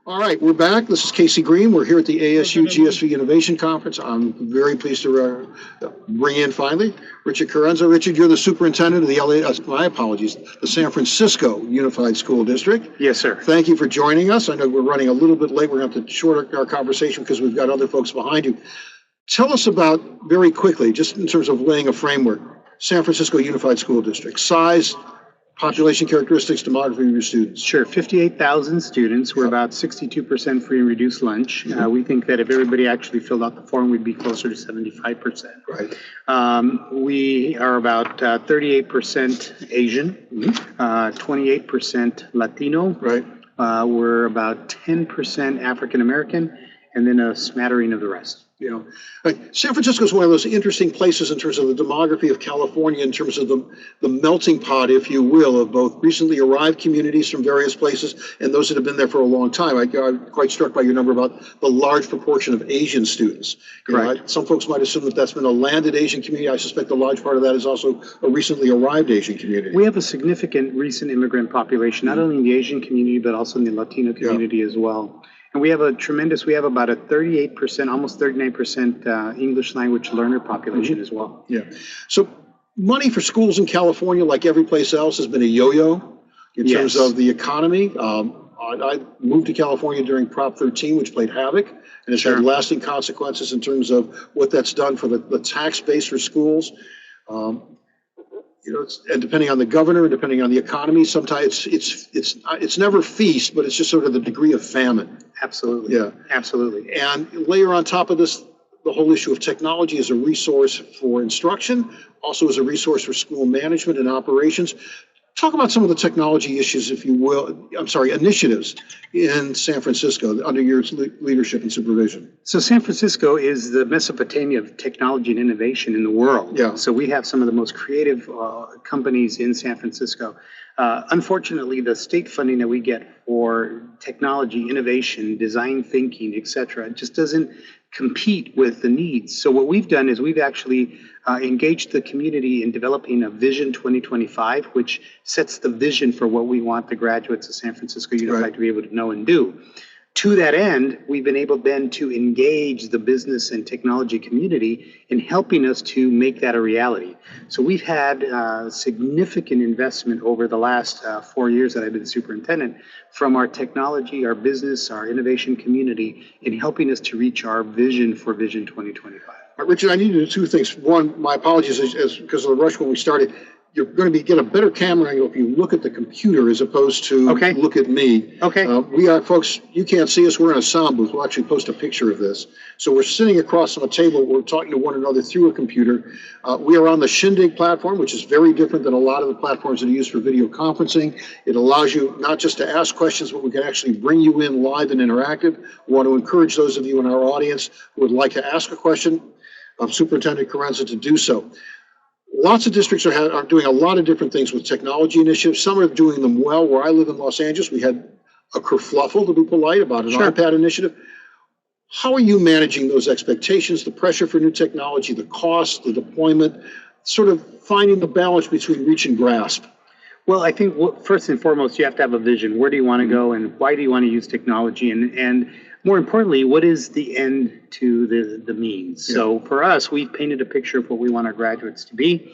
All right, we're back. This is Casey Green. We're here at the ASU GSV Innovation Conference. I'm very pleased to bring in finally Richard Carranza. Richard, you're the superintendent of the the San Francisco Unified School District. Yes, sir. Thank you for joining us. I know we're running a little bit late. We're going to have to shorten our conversation because we've got other folks behind you. Tell us about, very quickly, just in terms of laying a framework, San Francisco Unified School District, size, population characteristics, demography of your students. Sure. 58,000 students. We're about 62% free and reduced lunch. We think that if everybody actually filled out the form, we'd be closer to 75%. Right. We are about 38% Asian, 28% Latino. Right. We're about 10% African American, and then a smattering of the rest. San Francisco is one of those interesting places in terms of the demography of California, in terms of the melting pot, if you will, of both recently arrived communities from various places and those that have been there for a long time. I'm quite struck by your number about the large proportion of Asian students. Correct. Some folks might assume that that's been a landed Asian community. I suspect a large part of that is also a recently arrived Asian community. We have a significant recent immigrant population, not only in the Asian community, but also in the Latino community as well. And we have we have about a 38%, almost 39% English language learner population as well. Yeah. So money for schools in California, like every place else, has been a yo-yo in terms of the economy. I moved to California during Prop 13, which played havoc, and it's had lasting consequences in terms of what that's done for the tax base for schools. And depending on the governor, and depending on the economy, sometimes it's never feast, but it's just sort of the degree of famine. Absolutely. Yeah. Absolutely. And layer on top of this, the whole issue of technology as a resource for instruction, also as a resource for school management and operations. Talk about some of the technology issues, if you will, initiatives in San Francisco under your leadership and supervision. So San Francisco is the Mesopotamia of technology and innovation in the world. Yeah. So we have some of the most creative companies in San Francisco. Unfortunately, the state funding that we get for technology, innovation, design thinking, et cetera, just doesn't compete with the needs. So what we've done is we've actually engaged the community in developing a Vision 2025, which sets the vision for what we want the graduates of San Francisco Unified to be able to know and do. To that end, we've been able then to engage the business and technology community in helping us to make that a reality. So we've had significant investment over the last 4 years that I've been superintendent from our technology, our business, our innovation community in helping us to reach our vision for Vision 2025. Richard, I need to do two things. One, my apologies, is because of the rush when we started. You're going to get a better camera angle if you look at the computer as opposed to look at me. Okay. We are, folks, you can't see us. We're in a sound booth. We'll actually post a picture of this. So we're sitting across on a table. We're talking to one another through a computer. We are on the Shindig platform, which is very different than a lot of the platforms that are used for video conferencing. It allows you not just to ask questions, but we can actually bring you in live and interactive. We want to encourage those of you in our audience who would like to ask a question of Superintendent Carranza to do so. Lots of districts are doing a lot of different things with technology initiatives. Some are doing them well. Where I live in Los Angeles, we had a kerfluffle, to be polite, about an iPad initiative. How are you managing those expectations, the pressure for new technology, the cost, the deployment, sort of finding the balance between reach and grasp? Well, I think first and foremost, you have to have a vision. Where do you want to go, and why do you want to use technology? And more importantly, what is the end to the means? Yeah. So for us, we've painted a picture of what we want our graduates to be.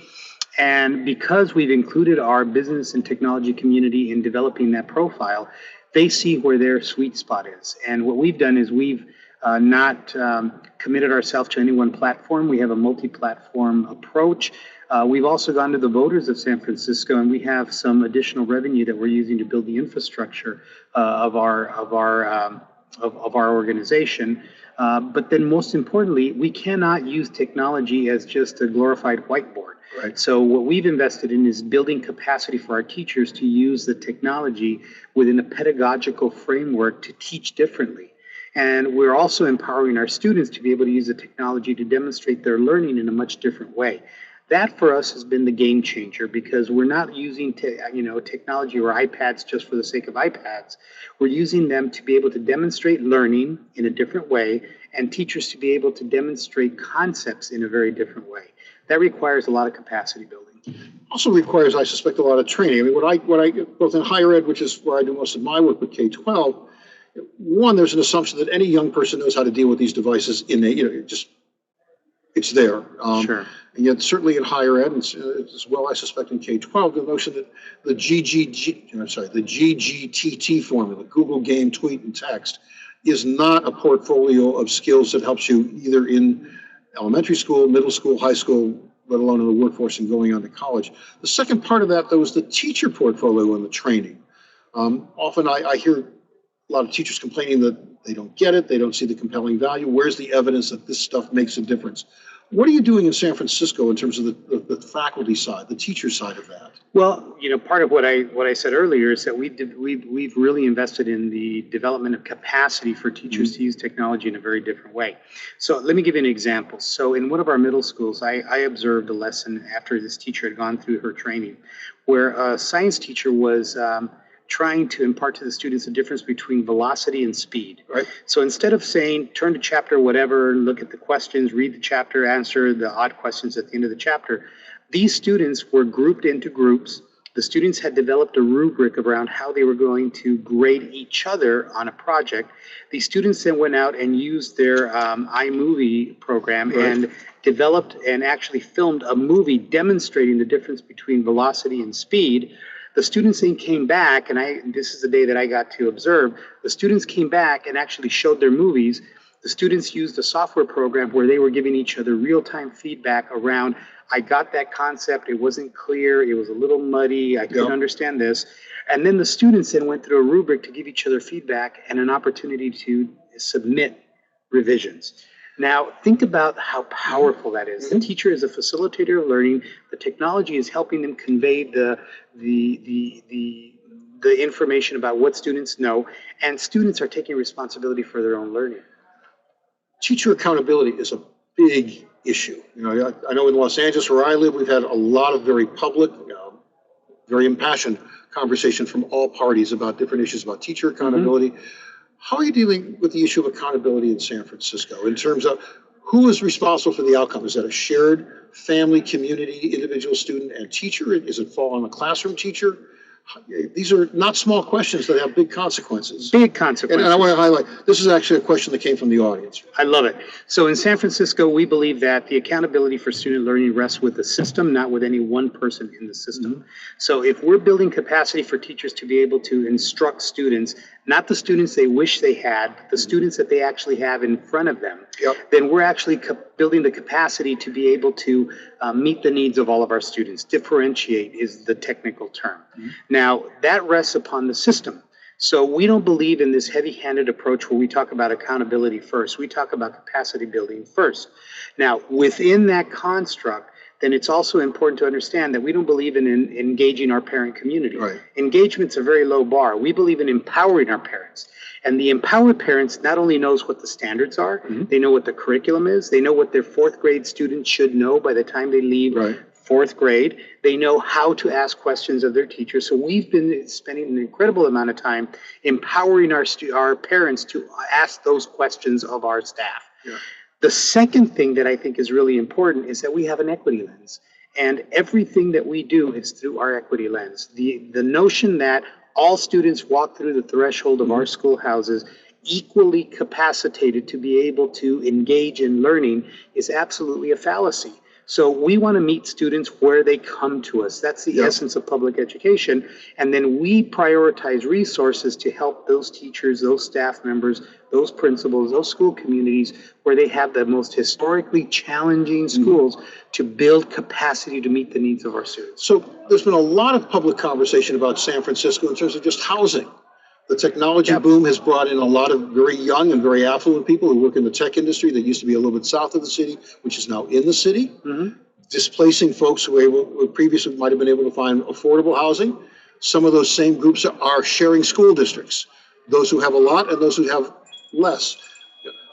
And because we've included our business and technology community in developing that profile, they see where their sweet spot is. And what we've done is we've not committed ourselves to any one platform. We have a multi-platform approach. We've also gone to the voters of San Francisco, and we have some additional revenue that we're using to build the infrastructure of our organization. But then most importantly, we cannot use technology as just a glorified whiteboard. Right. So what we've invested in is building capacity for our teachers to use the technology within a pedagogical framework to teach differently. And we're also empowering our students to be able to use the technology to demonstrate their learning in a much different way. That for us has been the game changer, because we're not using technology or iPads just for the sake of iPads. We're using them to be able to demonstrate learning in a different way, and teachers to be able to demonstrate concepts in a very different way. That requires a lot of capacity building. Also requires, I suspect, a lot of training. I mean, what I both in higher ed, which is where I do most of my work with K-12, One, there's an assumption that any young person knows how to deal with these devices it's there. Sure. And yet, certainly in higher ed, and as well, I suspect in K-12, the notion that the GGTT formula, Google Game, Tweet, and Text, is not a portfolio of skills that helps you either in elementary school, middle school, high school, let alone in the workforce and going on to college. The second part of that, though, is the teacher portfolio and the training. Often I hear a lot of teachers complaining that they don't get it, they don't see the compelling value. Where's the evidence that this stuff makes a difference? What are you doing in San Francisco in terms of the faculty side, the teacher side of that? Well, part of what I said earlier is that we've really invested in the development of capacity for teachers to use technology in a very different way. So let me give you an example. So in one of our middle schools, I observed a lesson after this teacher had gone through her training, where a science teacher was trying to impart to the students the difference between velocity and speed. Right. So instead of saying, turn to chapter whatever, look at the questions, read the chapter, answer the odd questions at the end of the chapter, these students were grouped into groups. The students had developed a rubric around how they were going to grade each other on a project. The students then went out and used their iMovie program and developed and actually filmed a movie demonstrating the difference between velocity and speed. The students then came back, and this is the day that I got to observe, the students came back and actually showed their movies. The students used a software program where they were giving each other real-time feedback around, I got that concept, it wasn't clear, it was a little muddy, I couldn't understand this. And then the students then went through a rubric to give each other feedback and an opportunity to submit revisions. Now, think about how powerful that is. The teacher is a facilitator of learning. The technology is helping them convey the information about what students know, and students are taking responsibility for their own learning. Teacher accountability is a big issue. I know in Los Angeles, where I live, we've had a lot of very public, very impassioned conversation from all parties about different issues about teacher accountability. How are you dealing with the issue of accountability in San Francisco in terms of who is responsible for the outcome? Is that a shared family, community, individual student, and teacher? Does it fall on the classroom teacher? These are not small questions that have big consequences. Big consequences. And I want to highlight, this is actually a question that came from the audience. I love it. So in San Francisco, we believe that the accountability for student learning rests with the system, not with any one person in the system. So if we're building capacity for teachers to be able to instruct students, not the students they wish they had, but the students that they actually have in front of them, then we're actually building the capacity to be able to meet the needs of all of our students. Differentiate is the technical term. Now, that rests upon the system. So we don't believe in this heavy-handed approach where we talk about accountability first. We talk about capacity building first. Now, within that construct, then it's also important to understand that we don't believe in engaging our parent community. Engagement's a very low bar. We believe in empowering our parents. And the empowered parents not only knows what the standards are, they know what the curriculum is, they know what their fourth grade students should know by the time they leave fourth grade. They know how to ask questions of their teachers. So we've been spending an incredible amount of time empowering our parents to ask those questions of our staff. The second thing that I think is really important is that we have an equity lens. And everything that we do is through our equity lens. The notion that all students walk through the threshold of our schoolhouses equally capacitated to be able to engage in learning is absolutely a fallacy. So we want to meet students where they come to us. That's the essence of public education. And then we prioritize resources to help those teachers, those staff members, those principals, those school communities where they have the most historically challenging schools to build capacity to meet the needs of our students. So there's been a lot of public conversation about San Francisco in terms of just housing. The technology boom has brought in a lot of very young and very affluent people who work in the tech industry that used to be a little bit south of the city, which is now in the city, displacing folks who previously might have been able to find affordable housing. Some of those same groups are sharing school districts, those who have a lot and those who have less.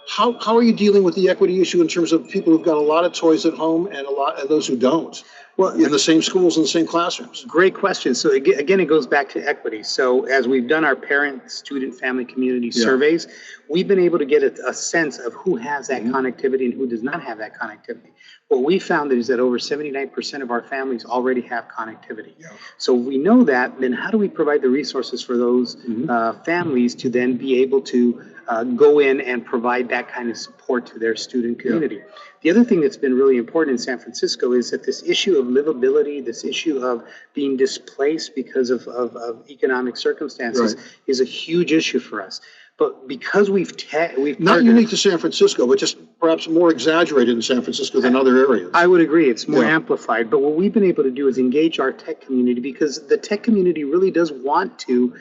How are you dealing with the equity issue in terms of people who've got a lot of toys at home and those who don't? Well, in the same schools, in the same classrooms. Great question. So again, it goes back to equity. So as we've done our parent, student, family, community surveys, we've been able to get a sense of who has that connectivity and who does not have that connectivity. What we found is that over 79% of our families already have connectivity. So we know that, then how do we provide the resources for those families to then be able to go in and provide that kind of support to their student community? The other thing that's been really important in San Francisco is that this issue of livability, this issue of being displaced because of economic circumstances is a huge issue for us. But because we've not unique to San Francisco, but just perhaps more exaggerated in San Francisco than other areas. I would agree. It's more amplified. But what we've been able to do is engage our tech community, because the tech community really does want to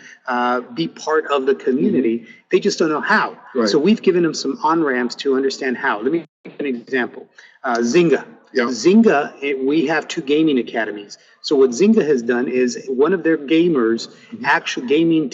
be part of the community. They just don't know how. So we've given them some on-ramps to understand how. Let me give an example. Zynga. Zynga, we have 2 gaming academies. So what Zynga has done is one of their gamers, actual gaming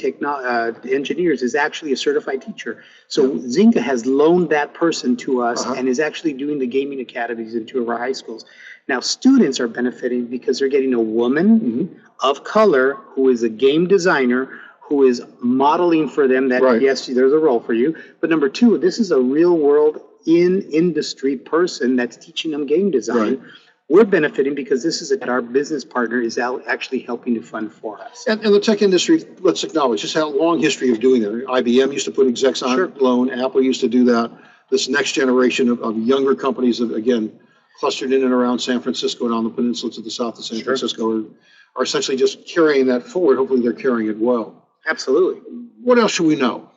engineers, is actually a certified teacher. So Zynga has loaned that person to us and is actually doing the gaming academies in 2 of our high schools. Now students are benefiting because they're getting a woman of color who is a game designer, who is modeling for them that, yes, there's a role for you. But number 2, this is a real world industry person that's teaching them game design. We're benefiting because this is our business partner is actually helping to fund for us. And the tech industry, let's acknowledge, just had a long history of doing that. IBM used to put execs on loan. Apple used to do that. This next generation of younger companies that, again, clustered in and around San Francisco and on the peninsula to the south of San Francisco are essentially just carrying that forward. Hopefully they're carrying it well. Absolutely. What else should we know?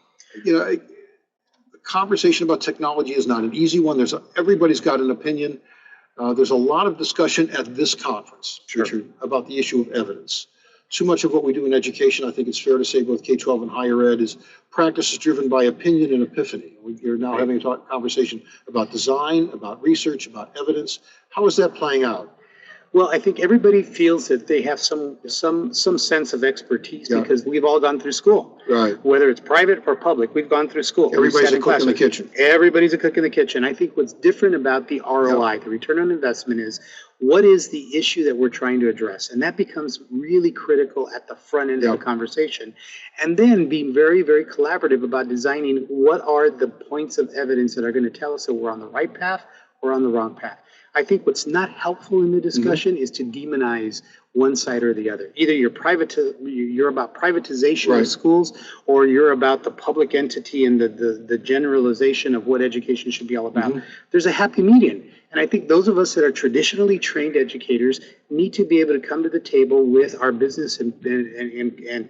You know, the conversation about technology is not an easy one. Everybody's got an opinion. There's a lot of discussion at this conference, Richard, about the issue of evidence. Too much of what we do in education, I think it's fair to say, both K-12 and higher ed, is practices driven by opinion and epiphany. We're now having a conversation about design, about research, about evidence. How is that playing out? Well, I think everybody feels that they have some sense of expertise because we've all gone through school. Whether it's private or public, we've gone through school. Everybody's a cook in the kitchen. Everybody's a cook in the kitchen. I think what's different about the ROI, the return on investment, is what is the issue that we're trying to address? And that becomes really critical at the front end of the conversation. And then being very, very collaborative about designing what are the points of evidence that are going to tell us that we're on the right path or on the wrong path. I think what's not helpful in the discussion is to demonize one side or the other. Either you're about privatization of schools, or you're about the public entity and the generalization of what education should be all about. There's a happy median. And I think those of us that are traditionally trained educators need to be able to come to the table with our business and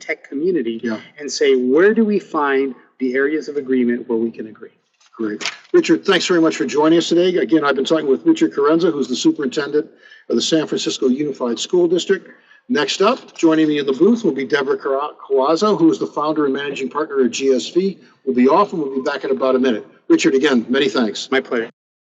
tech community and say, where do we find the areas of agreement where we can agree? Great. Richard, thanks very much for joining us today. Again, I've been talking with Richard Carranza, who's the superintendent of the San Francisco Unified School District. Next up, joining me in the booth will be Deborah Carranza, who is the founder and managing partner at GSV. We'll be off and we'll be back in about a minute. Richard, again, many thanks. My pleasure.